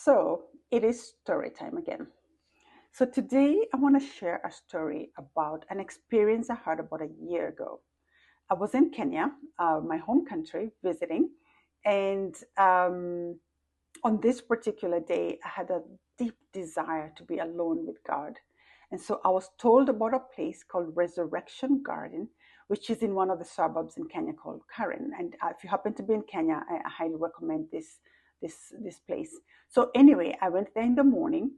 So it is story time again. So today I want to share a story about an experience I had about a year ago. I was in Kenya, my home country, visiting, and on this particular day, I had a deep desire to be alone with God. And so I was told about a place called Resurrection Garden, which is in one of the suburbs in Kenya called Karen. And if you happen to be in Kenya, I highly recommend this place. So anyway, I went there in the morning,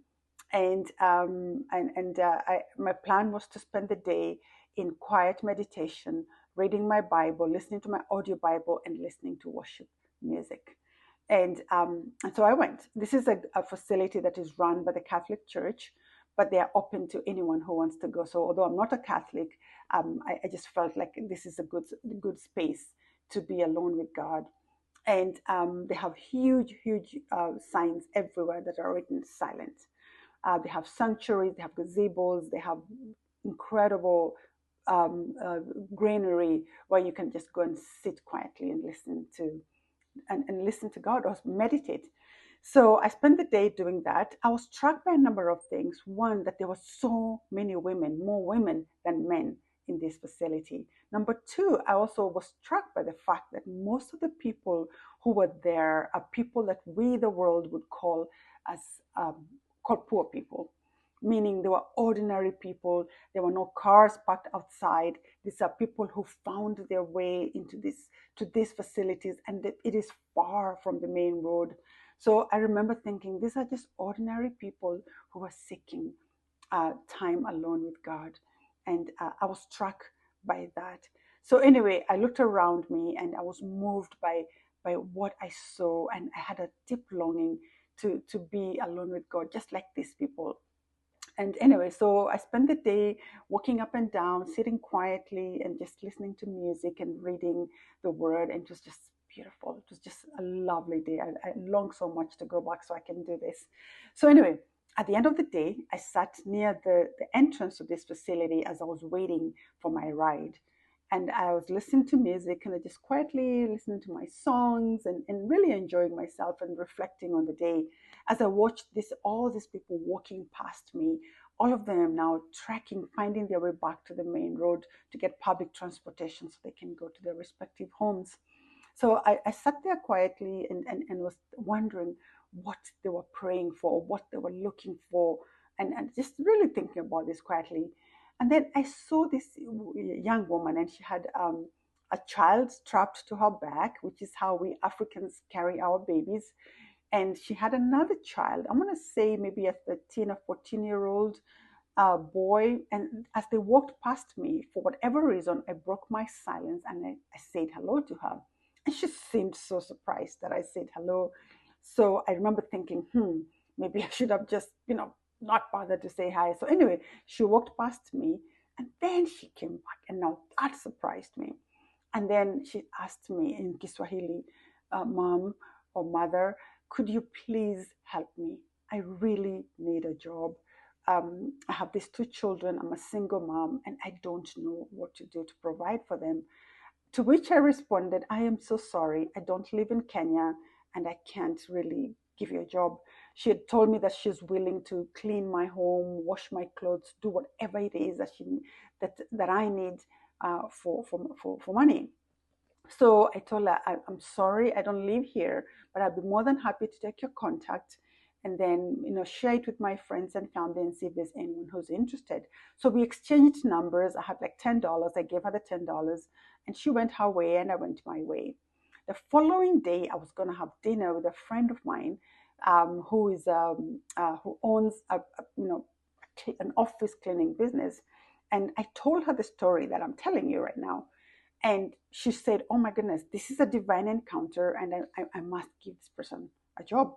and my plan was to spend the day in quiet meditation, reading my Bible, listening to my audio Bible, and listening to worship music. And so I went. This is a facility that is run by the Catholic Church, but they are open to anyone who wants to go. So although I'm not a Catholic, I just felt like this is a good space to be alone with God. And they have huge signs everywhere that are written silent. They have sanctuaries, they have gazebos, they have incredible um, uh, greenery where you can just go and sit quietly and listen to God or meditate. So I spent the day doing that. I was struck by a number of things. One, that there were so many women, more women than men in this facility. Number two, I also was struck by the fact that most of the people who were there are people that we, the world, would call as called poor people, meaning they were ordinary people. There were no cars parked outside. These are people who found their way into these facilities, and it is far from the main road. So I remember thinking, these are just ordinary people who are seeking time alone with God, and I was struck by that. So anyway, I looked around me, and I was moved by what I saw, and I had a deep longing to be alone with God, just like these people. And anyway, so I spent the day walking up and down, sitting quietly and just listening to music and reading the word. And it was just beautiful. It was just a lovely day. I long so much to go back so I can do this. So anyway, at the end of the day, I sat near the entrance to this facility as I was waiting for my ride. And I was listening to music and I just quietly listening to my songs and really enjoying myself and reflecting on the day as I watched all these people walking past me, all of them now tracking, finding their way back to the main road to get public transportation so they can go to their respective homes. So I sat there quietly and was wondering what they were praying for, what they were looking for, and just really thinking about this quietly. And then I saw this young woman, and she had a child strapped to her back, which is how we Africans carry our babies. And she had another child, I'm going to say maybe a 13 or 14-year-old boy. And as they walked past me, for whatever reason, I broke my silence and I said hello to her. And she seemed so surprised that I said hello. So I remember thinking, maybe I should have just, not bothered to say hi. So anyway, she walked past me and then she came back. And now that surprised me. And then she asked me in Kiswahili, Mom or Mother, could you please help me? I really need a job. I have these two children. I'm a single mom and I don't know what to do to provide for them. To which I responded, I am so sorry. I don't live in Kenya and I can't really give you a job. She had told me that she's willing to clean my home, wash my clothes, do whatever it is that I need for money. So I told her, I'm sorry, I don't live here, but I'd be more than happy to take your contact and then, share it with my friends and family and see if there's anyone who's interested. So we exchanged numbers. I had like $10. I gave her the $10 and she went her way and I went my way. The following day, I was going to have dinner with a friend of mine who owns an office cleaning business. And I told her the story that I'm telling you right now. And she said, oh my goodness, this is a divine encounter and I must give this person a job.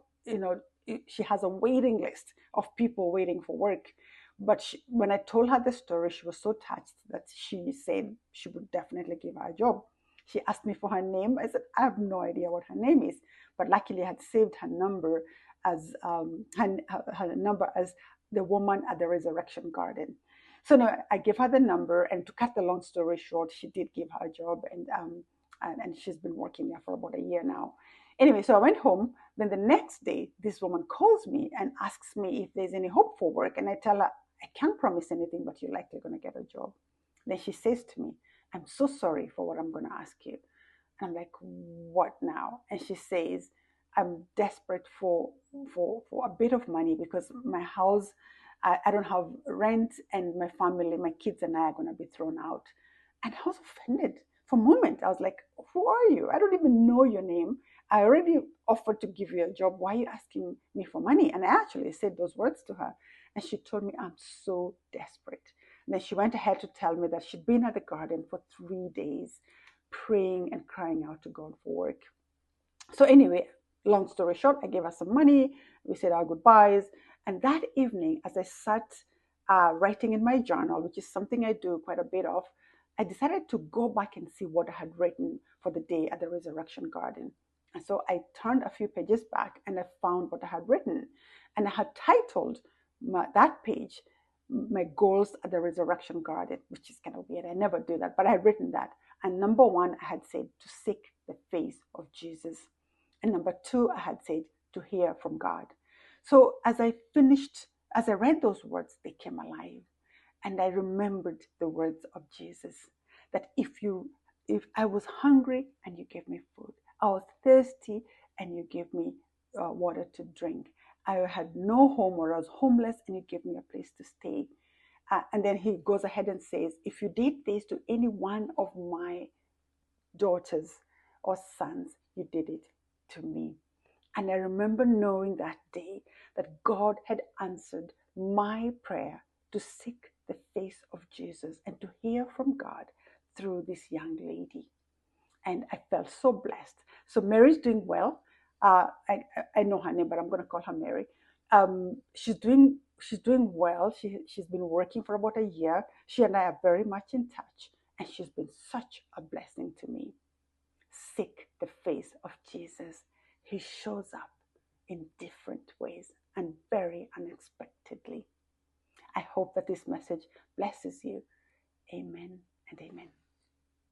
She has a waiting list of people waiting for work. But when I told her the story, she was so touched that she said she would definitely give her a job. She asked me for her name. I said, I have no idea what her name is. But luckily I had saved her number as her number as the woman at the Resurrection Garden. So no, I gave her the number, and to cut the long story short, she did give her a job, and she's been working there for about a year now. Anyway, so I went home, Then the next day, this woman calls me and asks me if there's any hope for work. And I tell her, I can't promise anything, but you're likely going to get a job. Then she says to me, I'm so sorry for what I'm going to ask you. And I'm like, what now? And she says, I'm desperate for a bit of money because my house, I don't have rent, and my family, my kids and I are going to be thrown out. And I was offended. For a moment, I was like, who are you? I don't even know your name. I already offered to give you a job. Why are you asking me for money? And I actually said those words to her. And she told me, I'm so desperate. And then she went ahead to tell me that she'd been at the garden for 3 days, praying and crying out to God for work. So anyway, long story short, I gave her some money. We said our goodbyes. And that evening, as I sat writing in my journal, which is something I do quite a bit of, I decided to go back and see what I had written for the day at the Resurrection Garden. And so I turned a few pages back and I found what I had written. And I had titled that page, My Goals at the Resurrection Garden, which is kind of weird. I never do that, but I had written that. And number one, I had said to seek the face of Jesus. And number two, I had said to hear from God. So as I read those words, they came alive. And I remembered the words of Jesus, that if I was hungry and you gave me food, I was thirsty and you gave me water to drink, I had no home or I was homeless and you gave me a place to stay. And then he goes ahead and says, if you did this to any one of my daughters or sons, you did it to me. And I remember knowing that day that God had answered my prayer to seek the face of Jesus and to hear from God through this young lady. And I felt so blessed. So Mary's doing well. I know her name, but I'm going to call her Mary. She's doing well. She's been working for about a year. She and I are very much in touch, and she's been such a blessing to me. Seek the face of Jesus. He shows up in different ways and very unexpectedly. I hope that this message blesses you. Amen and amen.